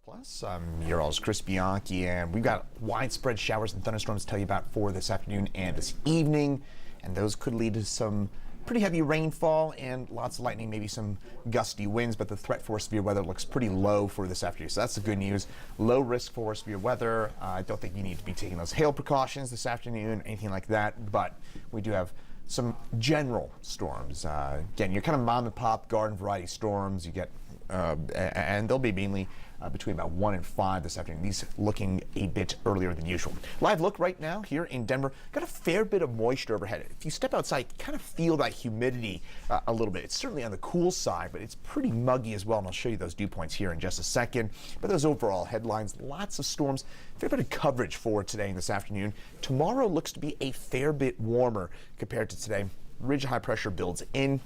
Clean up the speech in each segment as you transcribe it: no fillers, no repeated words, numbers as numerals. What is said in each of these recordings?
Plus, your all's Chris Bianchi, and we've got widespread showers and thunderstorms to tell you about for this afternoon and this evening, and those could lead to some pretty heavy rainfall and lots of lightning, maybe some gusty winds, but the threat for severe weather looks pretty low for this afternoon, so that's the good news. Low risk for severe weather. I don't think you need to be taking those hail precautions this afternoon, anything like that, but we do have some general storms. Again, you're kind of mom and pop garden variety storms. You get, and they'll be mainly between about 1 and 5 this afternoon. These looking a bit earlier than usual. Live look right now here in Denver. Got a fair bit of moisture overhead. If you step outside, you kind of feel that humidity a little bit. It's certainly on the cool side, but it's pretty muggy as well, and I'll show you those dew points here in just a second. But those overall headlines, lots of storms, fair bit of coverage for today and this afternoon. Tomorrow looks to be a fair bit warmer compared to today. Ridge high pressure builds in.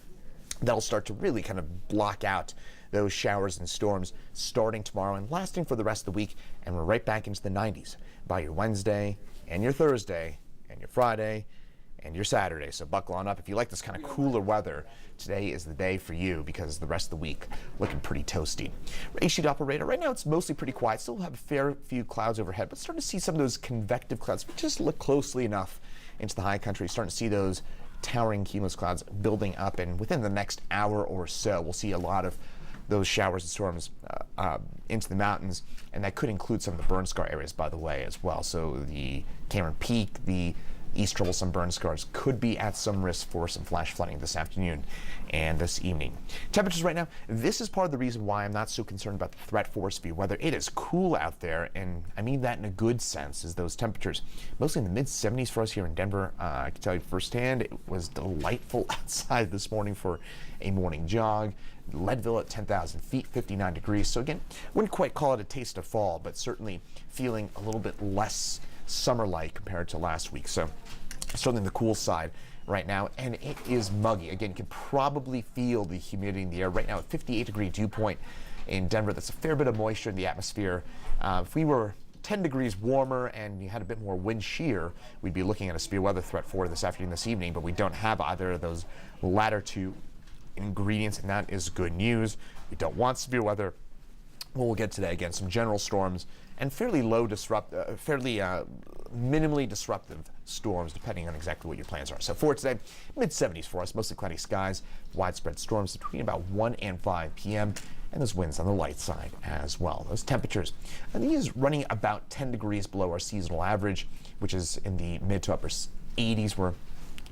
That'll start to really kind of block out those showers and storms starting tomorrow and lasting for the rest of the week. And we're right back into the 90s by your Wednesday and your Thursday and your Friday and your Saturday. So buckle on up. If you like this kind of cooler weather, today is the day for you because the rest of the week looking pretty toasty. Rain sheet operator. Right now it's mostly pretty quiet. Still have a fair few clouds overhead, but starting to see some of those convective clouds. Just look closely enough into the high country. Starting to see those towering cumulus clouds building up, and within the next hour or so we'll see a lot of those showers and storms into the mountains, and that could include some of the burn scar areas, by the way, as well. So the Cameron Peak, the East Troublesome burn scars could be at some risk for some flash flooding this afternoon and this evening. Temperatures right now, this is part of the reason why I'm not so concerned about the threat for severe weather. It is cool out there, and I mean that in a good sense, is those temperatures. Mostly in the mid-70s for us here in Denver. I can tell you firsthand, it was delightful outside this morning for a morning jog. Leadville at 10,000 feet, 59 degrees. So again, wouldn't quite call it a taste of fall, but certainly feeling a little bit less summer-like compared to last week. So certainly the cool side right now, and it is muggy. Again, you can probably feel the humidity in the air right now at 58-degree dew point in Denver. That's a fair bit of moisture in the atmosphere. If we were 10 degrees warmer and you had a bit more wind shear, we'd be looking at a severe weather threat for this afternoon, this evening, but we don't have either of those latter two ingredients, and that is good news. We don't want severe weather. Well, we'll get today again some general storms and fairly minimally disruptive storms, depending on exactly what your plans are. So for today, mid-70s for us, mostly cloudy skies, widespread storms between about 1 and 5 p.m. and those winds on the light side as well. Those temperatures, and these running about 10 degrees below our seasonal average, which is in the mid to upper 80s. We're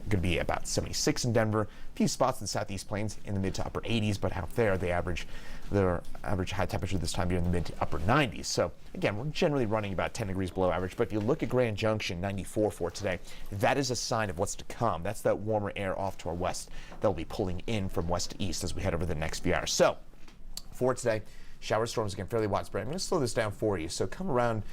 going to be about 76 in Denver. A few spots in the southeast plains in the mid to upper 80s, but out there their average high temperature this time of year in the mid to upper 90s. So again, we're generally running about 10 degrees below average, but if you look at Grand Junction, 94 for today, that is a sign of what's to come. That's that warmer air off to our west that will be pulling in from west to east as we head over the next few hours. So for today, shower storms again fairly widespread. I'm going to slow this down for you. So come around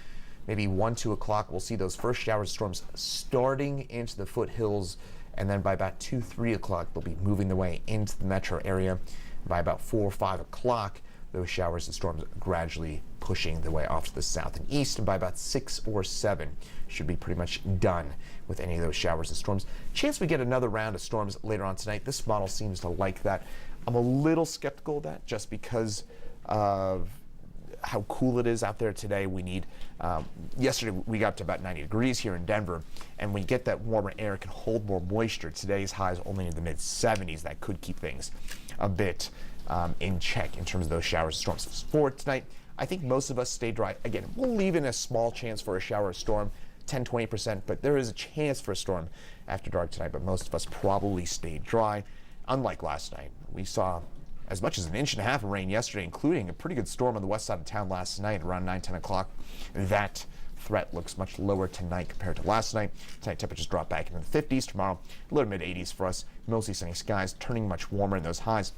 maybe 1, 2 o'clock, we'll see those first shower storms starting into the foothills, and then by about 2, 3 o'clock, they'll be moving their way into the metro area. By about 4 or 5 o'clock, those showers and storms gradually pushing their way off to the south and east, and by about 6 or 7, should be pretty much done with any of those showers and storms. Chance we get another round of storms later on tonight. This model seems to like that. I'm a little skeptical of that just because of how cool it is out there today. We need, yesterday we got up to about 90 degrees here in Denver, and when you get that warmer air, it can hold more moisture. Today's highs only in the mid-70s. That could keep things a bit in check in terms of those showers and storms. For tonight, I think most of us stay dry. Again, we'll leave in a small chance for a shower or storm, 10-20%, but there is a chance for a storm after dark tonight, but most of us probably stay dry. Unlike last night, we saw as much as 1.5 inches of rain yesterday, including a pretty good storm on the west side of town last night around 9, 10 o'clock. That threat looks much lower tonight compared to last night. Tonight temperatures drop back into the 50s. Tomorrow, low to mid 80s for us. Mostly sunny skies, turning much warmer in those highs.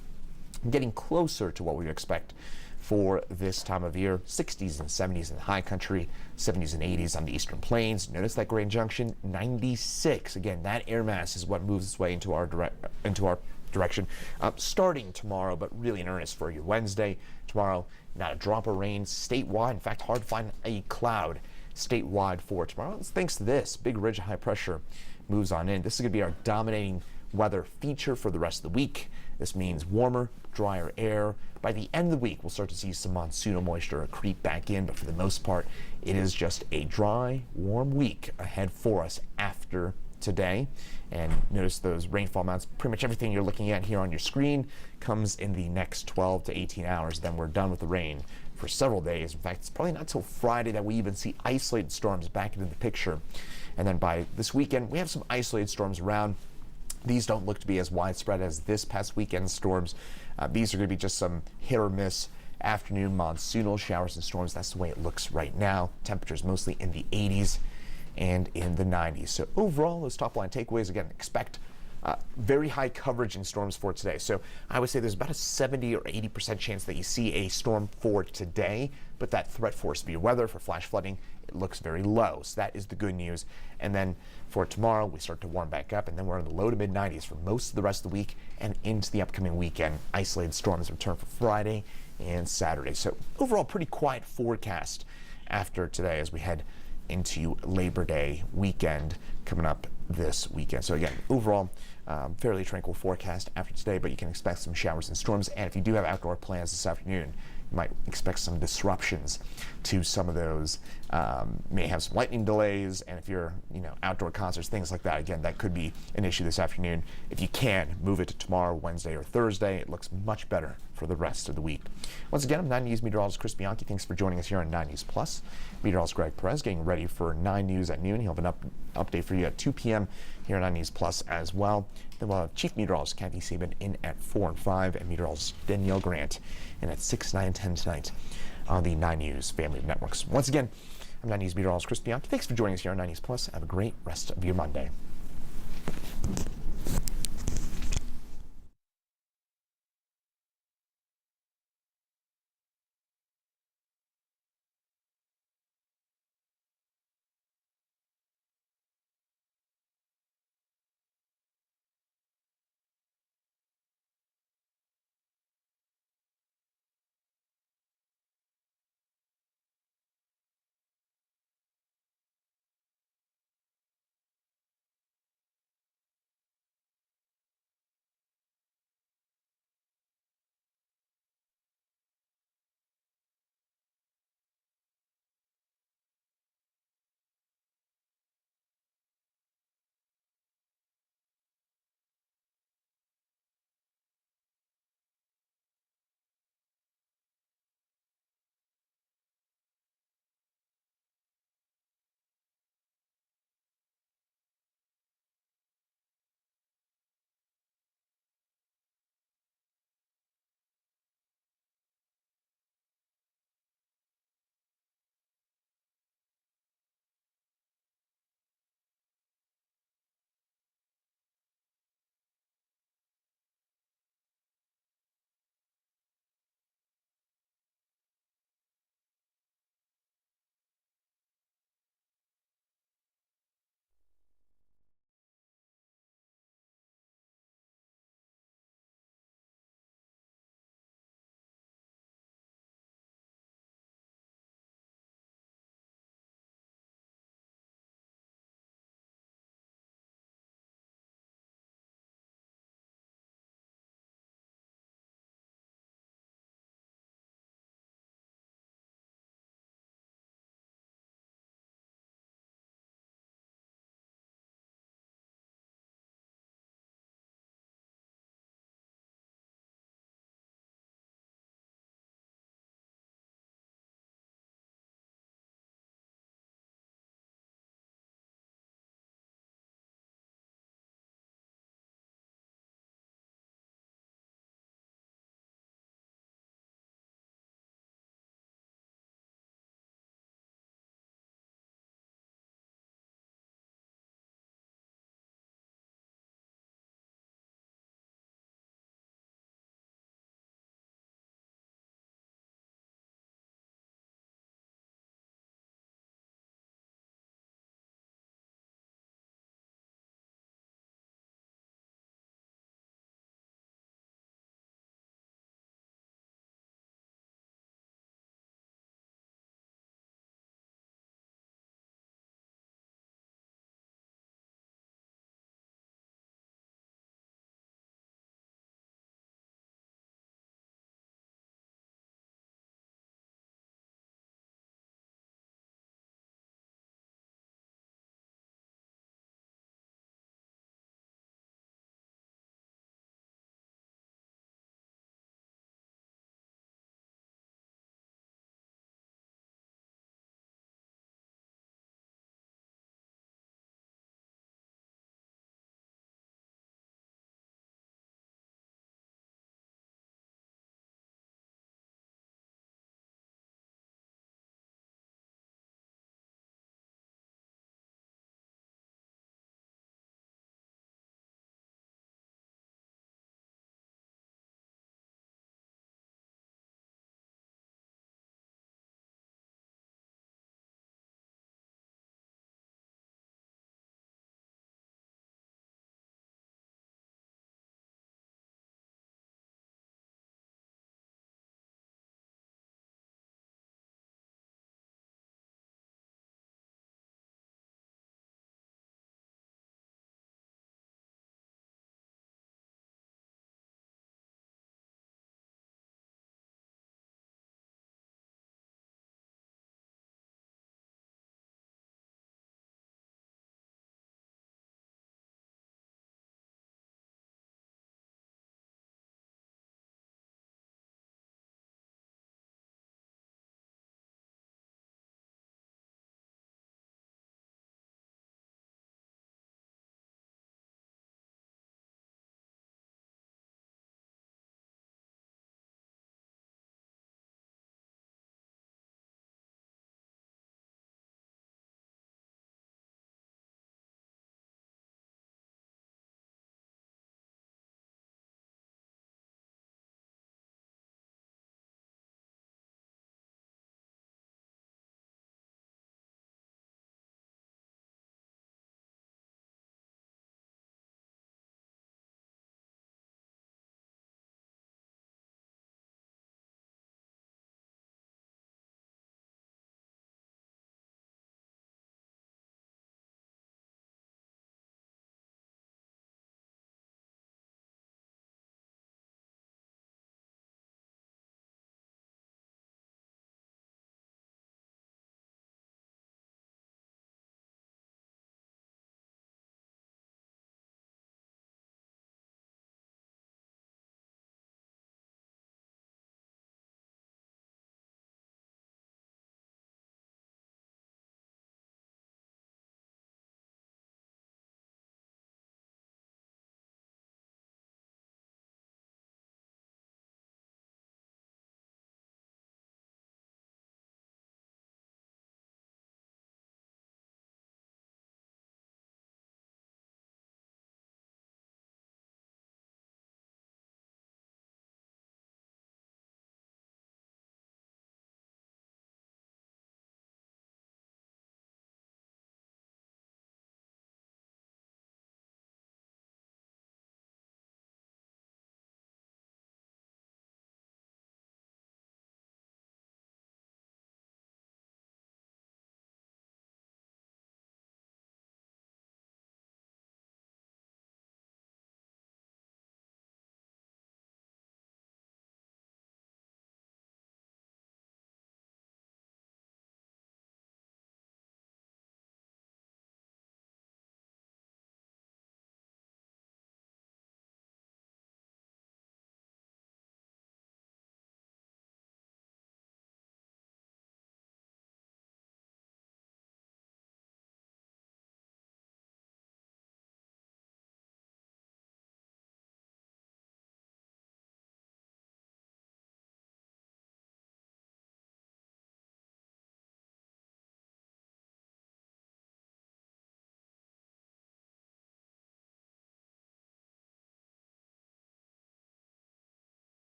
Getting closer to what we expect for this time of year. 60s and 70s in the high country, 70s and 80s on the eastern plains. Notice that Grand Junction, 96. Again, that air mass is what moves its way into our direction starting tomorrow, but really in earnest for your Wednesday. Tomorrow, not a drop of rain statewide. In fact, hard to find a cloud statewide for tomorrow. Thanks to this big ridge of high pressure moves on in. This is going to be our dominating weather feature for the rest of the week. This means warmer, drier air. By the end of the week, we'll start to see some monsoonal moisture creep back in, but for the most part, it is just a dry, warm week ahead for us after today. And notice those rainfall amounts. Pretty much everything you're looking at here on your screen comes in the next 12 to 18 hours. Then we're done with the rain for several days. In fact, it's probably not until Friday that we even see isolated storms back into the picture. And then by this weekend, we have some isolated storms around. These don't look to be as widespread as this past weekend's storms. These are going to be just some hit or miss afternoon monsoonal showers and storms. That's the way it looks right now. Temperatures mostly in the 80s and in the 90s. So overall, those top line takeaways, again, expect very high coverage in storms for today. So I would say there's about a 70 or 80% chance that you see a storm for today, but that threat for severe weather, for flash flooding, it looks very low. So that is the good news. And then for tomorrow, we start to warm back up, and then we're in the low to mid 90s for most of the rest of the week and into the upcoming weekend. Isolated storms return for Friday and Saturday. So overall, pretty quiet forecast after today as we head into Labor Day weekend coming up this weekend. So again, overall, fairly tranquil forecast after today, but you can expect some showers and storms. And if you do have outdoor plans this afternoon, you might expect some disruptions to some of those. May have some lightning delays, and if you're, outdoor concerts, things like that, again, that could be an issue this afternoon. If you can, move it to tomorrow, Wednesday, or Thursday. It looks much better for the rest of the week. Once again, I'm 9 News meteorologist Chris Bianchi. Thanks for joining us here on 9 News Plus. Meteorologist Greg Perez getting ready for 9 News at noon. He'll have an update for you at 2 p.m. here on 9 News Plus as well. Then we'll have Chief Meteorologist Kathy Saban in at 4 and 5, and Meteorologist Danielle Grant in at 6, 9, and 10 tonight on the 9 News family of networks. Once again, I'm 9 News meteorologist Chris Bianchi. Thanks for joining us here on 9 News Plus. Have a great rest of your Monday.